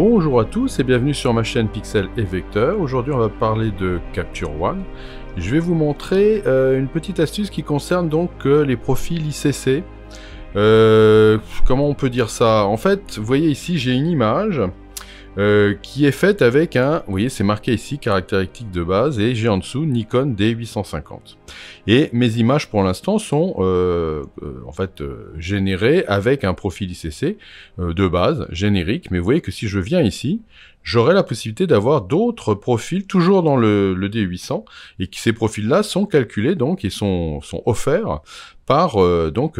Bonjour à tous et bienvenue sur ma chaîne Pixel et Vecteur. Aujourd'hui on va parler de Capture One. Je vais vous montrer une petite astuce qui concerne donc les profils ICC. Comment on peut dire ça? En fait, vous voyez ici j'ai une image qui est faite avec un, vous voyez c'est marqué ici caractéristique de base et j'ai en dessous Nikon D850. Et mes images pour l'instant sont générées avec un profil ICC de base, générique, mais vous voyez que si je viens ici, j'aurai la possibilité d'avoir d'autres profils toujours dans le D800 et que ces profils-là sont calculés donc et sont offerts par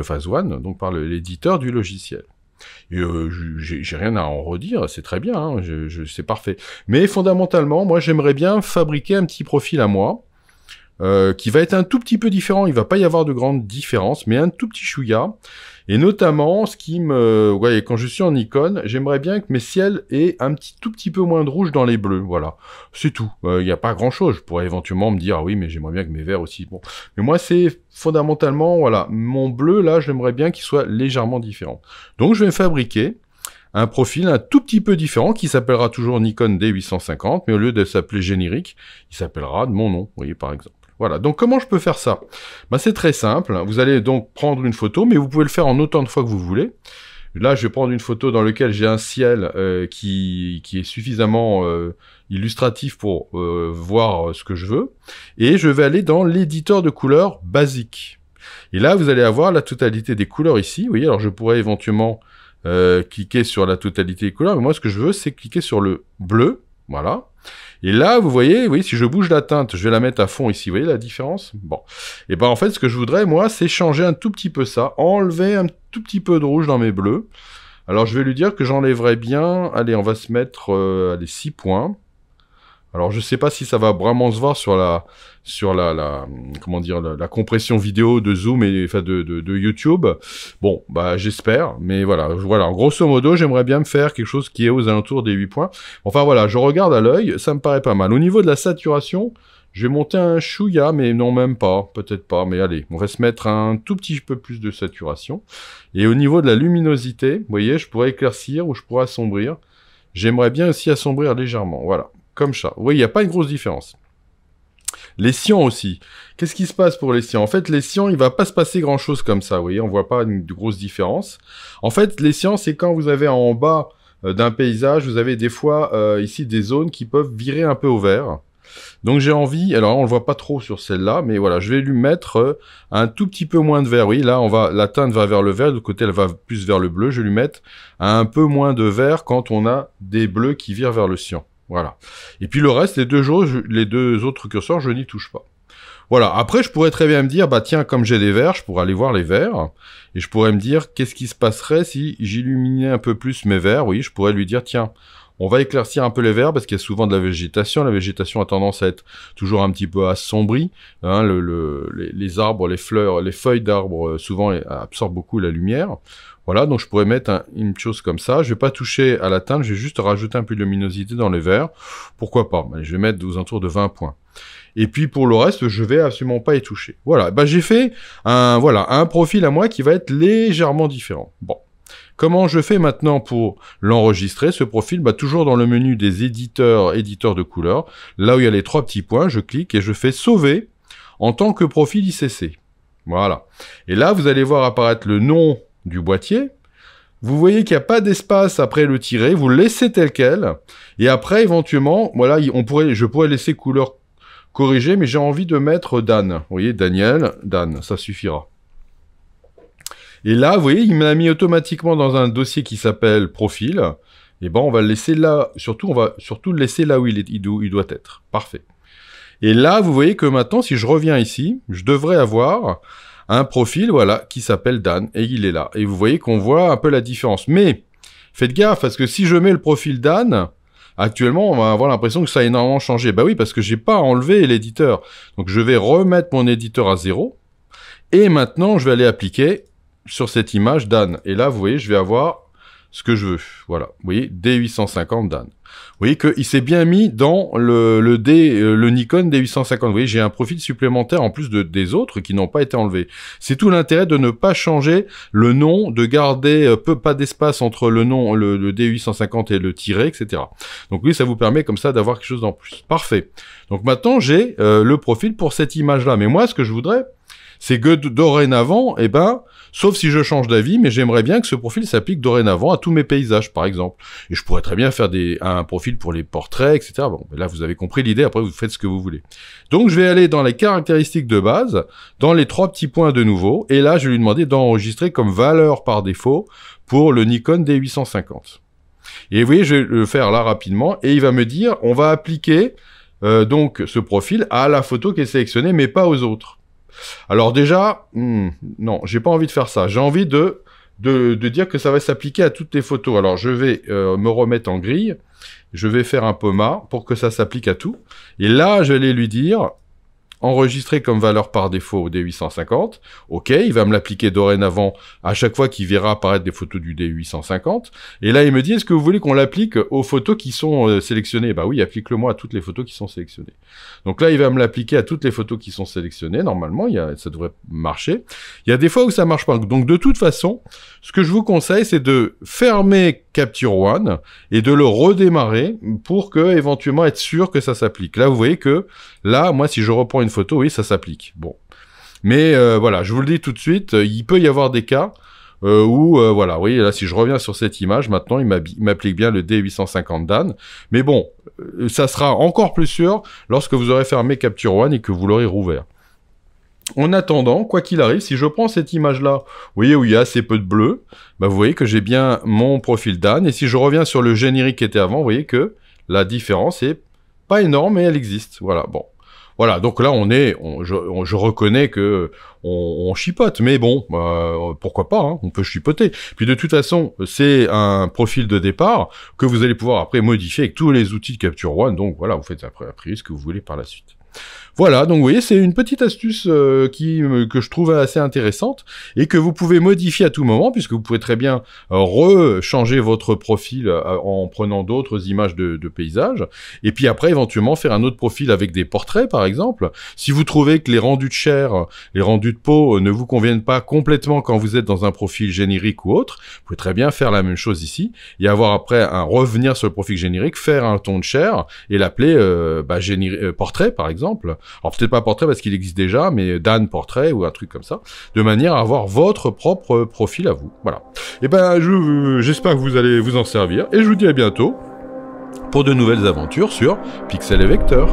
Phase One, donc par l'éditeur du logiciel. Et j'ai rien à en redire, c'est très bien, hein, c'est parfait. Mais fondamentalement, moi j'aimerais bien fabriquer un petit profil à moi, qui va être un tout petit peu différent, il va pas y avoir de grande différence, mais un tout petit chouïa. Et notamment, ce qui me... Ouais, quand je suis en Nikon, j'aimerais bien que mes ciels aient un tout petit peu moins de rouge dans les bleus, voilà. C'est tout, il n'y a pas grand-chose. Je pourrais éventuellement me dire, ah oui, mais j'aimerais bien que mes verts aussi... Bon. Mais moi, c'est fondamentalement, voilà, mon bleu, là, j'aimerais bien qu'il soit légèrement différent. Donc, je vais fabriquer un profil un tout petit peu différent, qui s'appellera toujours Nikon D850, mais au lieu de s'appeler générique, il s'appellera de mon nom, vous voyez, par exemple. Voilà, donc comment je peux faire ça? Ben, c'est très simple, vous allez donc prendre une photo, mais vous pouvez le faire en autant de fois que vous voulez. Là, je vais prendre une photo dans laquelle j'ai un ciel qui est suffisamment illustratif pour voir ce que je veux. Et je vais aller dans l'éditeur de couleurs basique. Et là, vous allez avoir la totalité des couleurs ici. Vous voyez, alors je pourrais éventuellement cliquer sur la totalité des couleurs, mais moi, ce que je veux, c'est cliquer sur le bleu. Voilà. Et là, vous voyez, oui, si je bouge la teinte, je vais la mettre à fond ici, vous voyez la différence? Bon. Et ben en fait, ce que je voudrais, moi, c'est changer un tout petit peu ça, enlever un tout petit peu de rouge dans mes bleus. Alors, je vais lui dire que j'enlèverai bien, allez, on va se mettre, allez, 6 points. Alors, je sais pas si ça va vraiment se voir sur la comment dire, la compression vidéo de Zoom et enfin de YouTube. Bon, bah j'espère, mais voilà, grosso modo, j'aimerais bien me faire quelque chose qui est aux alentours des 8 points. Enfin voilà, je regarde à l'œil, ça me paraît pas mal. Au niveau de la saturation, je vais monter un chouïa, mais non, même pas, peut-être pas, mais allez, on va se mettre un tout petit peu plus de saturation. Et au niveau de la luminosité, vous voyez, je pourrais éclaircir ou je pourrais assombrir. J'aimerais bien aussi assombrir légèrement, voilà. Comme ça. Vous voyez, il n'y a pas une grosse différence. Les cyan aussi. Qu'est-ce qui se passe pour les cyan? En fait, les cyan, il ne va pas se passer grand-chose comme ça. Vous voyez, on ne voit pas une grosse différence. En fait, les cyan, c'est quand vous avez en bas d'un paysage, vous avez des fois ici des zones qui peuvent virer un peu au vert. Donc j'ai envie, alors on ne le voit pas trop sur celle-là, mais voilà, je vais lui mettre un tout petit peu moins de vert. Oui, là, la teinte va vers le vert, de l'autre côté, elle va plus vers le bleu. Je vais lui mettre un peu moins de vert quand on a des bleus qui virent vers le cyan. Voilà. Et puis le reste, les deux autres curseurs, je n'y touche pas. Voilà. Après, je pourrais très bien me dire, bah tiens, comme j'ai des verts, je pourrais aller voir les verts. Et je pourrais me dire, qu'est-ce qui se passerait si j'illuminais un peu plus mes verts? Oui, je pourrais lui dire, tiens, on va éclaircir un peu les verts parce qu'il y a souvent de la végétation. La végétation a tendance à être toujours un petit peu assombrie. Hein, les arbres, les fleurs, les feuilles d'arbres, souvent absorbent beaucoup la lumière. Voilà, donc je pourrais mettre une chose comme ça. Je vais pas toucher à la teinte, je vais juste rajouter un peu de luminosité dans les verts. Pourquoi pas? Allez, je vais mettre aux alentours de 20 points. Et puis pour le reste, je vais absolument pas y toucher. Voilà, bah, j'ai fait un profil à moi qui va être légèrement différent. Bon. Comment je fais maintenant pour l'enregistrer, ce profil? Bah, toujours dans le menu des éditeurs de couleurs. Là où il y a les 3 petits points, je clique et je fais sauver en tant que profil ICC. Voilà. Et là, vous allez voir apparaître le nom du boîtier. Vous voyez qu'il n'y a pas d'espace après le tiret, vous le laissez tel quel, et après, éventuellement, voilà, je pourrais laisser couleur corrigée, mais j'ai envie de mettre Dan. Vous voyez, Daniel, Dan, ça suffira. Et là, vous voyez, il m'a mis automatiquement dans un dossier qui s'appelle Profil. Et ben, on va le laisser là, on va surtout le laisser là où il doit être. Parfait. Et là, vous voyez que maintenant, si je reviens ici, je devrais avoir un profil, voilà, qui s'appelle Dan, et il est là. Et vous voyez qu'on voit un peu la différence. Mais, faites gaffe, parce que si je mets le profil Dan, actuellement, on va avoir l'impression que ça a énormément changé. Bah oui, parce que j'ai pas enlevé l'éditeur. Donc, je vais remettre mon éditeur à 0. Et maintenant, je vais aller appliquer sur cette image Dan. Et là, vous voyez, je vais avoir ce que je veux. Voilà, vous voyez, D850 Dan. Vous voyez qu'il s'est bien mis dans le Nikon D850. Vous voyez, j'ai un profil supplémentaire en plus des autres qui n'ont pas été enlevés. C'est tout l'intérêt de ne pas changer le nom, de garder pas d'espace entre le nom, le D850 et le tiret, etc. Donc oui, ça vous permet comme ça d'avoir quelque chose en plus. Parfait. Donc maintenant, j'ai le profil pour cette image-là. Mais moi, ce que je voudrais, c'est que dorénavant, eh ben, sauf si je change d'avis, mais j'aimerais bien que ce profil s'applique dorénavant à tous mes paysages, par exemple. Et je pourrais très bien faire un profil pour les portraits, etc. Bon, là, vous avez compris l'idée, après, vous faites ce que vous voulez. Donc, je vais aller dans les caractéristiques de base, dans les 3 petits points de nouveau, et là, je vais lui demander d'enregistrer comme valeur par défaut pour le Nikon D850. Et vous voyez, je vais le faire là rapidement, et il va me dire, on va appliquer donc ce profil à la photo qui est sélectionnée, mais pas aux autres. Alors déjà, non, j'ai pas envie de faire ça. J'ai envie de dire que ça va s'appliquer à toutes les photos. Alors je vais me remettre en grille, je vais faire un POMA pour que ça s'applique à tout. Et là, je vais aller lui dire enregistrer comme valeur par défaut au D850. Ok, il va me l'appliquer dorénavant à chaque fois qu'il verra apparaître des photos du D850. Et là, il me dit, est-ce que vous voulez qu'on l'applique aux photos qui sont sélectionnées? Bah oui, applique-le-moi à toutes les photos qui sont sélectionnées. Donc là, il va me l'appliquer à toutes les photos qui sont sélectionnées. Normalement, ça devrait marcher. Il y a des fois où ça marche pas. Donc de toute façon, ce que je vous conseille, c'est de fermer Capture One et de le redémarrer pour que, éventuellement, être sûr que ça s'applique. Là, vous voyez que, là, moi, si je reprends une photo, oui, ça s'applique. Bon. Mais, voilà, je vous le dis tout de suite, il peut y avoir des cas où, voilà, vous voyez, là, si je reviens sur cette image, maintenant, il m'applique bien le D850 Dan. Mais bon, ça sera encore plus sûr lorsque vous aurez fermé Capture One et que vous l'aurez rouvert. En attendant, quoi qu'il arrive, si je prends cette image-là, vous voyez où il y a assez peu de bleu, bah vous voyez que j'ai bien mon profil Dan, et si je reviens sur le générique qui était avant, vous voyez que la différence est pas énorme, mais elle existe. Voilà, bon. Voilà, donc là, je reconnais que on chipote, mais bon, pourquoi pas, hein, on peut chipoter. Puis de toute façon, c'est un profil de départ que vous allez pouvoir après modifier avec tous les outils de Capture One, donc voilà, vous faites après ce que vous voulez par la suite. Voilà, donc vous voyez, c'est une petite astuce que je trouve assez intéressante et que vous pouvez modifier à tout moment, puisque vous pouvez très bien rechanger votre profil en prenant d'autres images de paysages, et puis après éventuellement faire un autre profil avec des portraits par exemple. Si vous trouvez que les rendus de chair, les rendus de peau ne vous conviennent pas complètement quand vous êtes dans un profil générique ou autre, vous pouvez très bien faire la même chose ici, et avoir après revenir sur le profil générique, faire un ton de chair, et l'appeler portrait par exemple. Alors peut-être pas portrait parce qu'il existe déjà, mais Dan portrait ou un truc comme ça, de manière à avoir votre propre profil à vous. Voilà. Et ben j'espère que vous allez vous en servir, et je vous dis à bientôt pour de nouvelles aventures sur Pixel et Vecteur.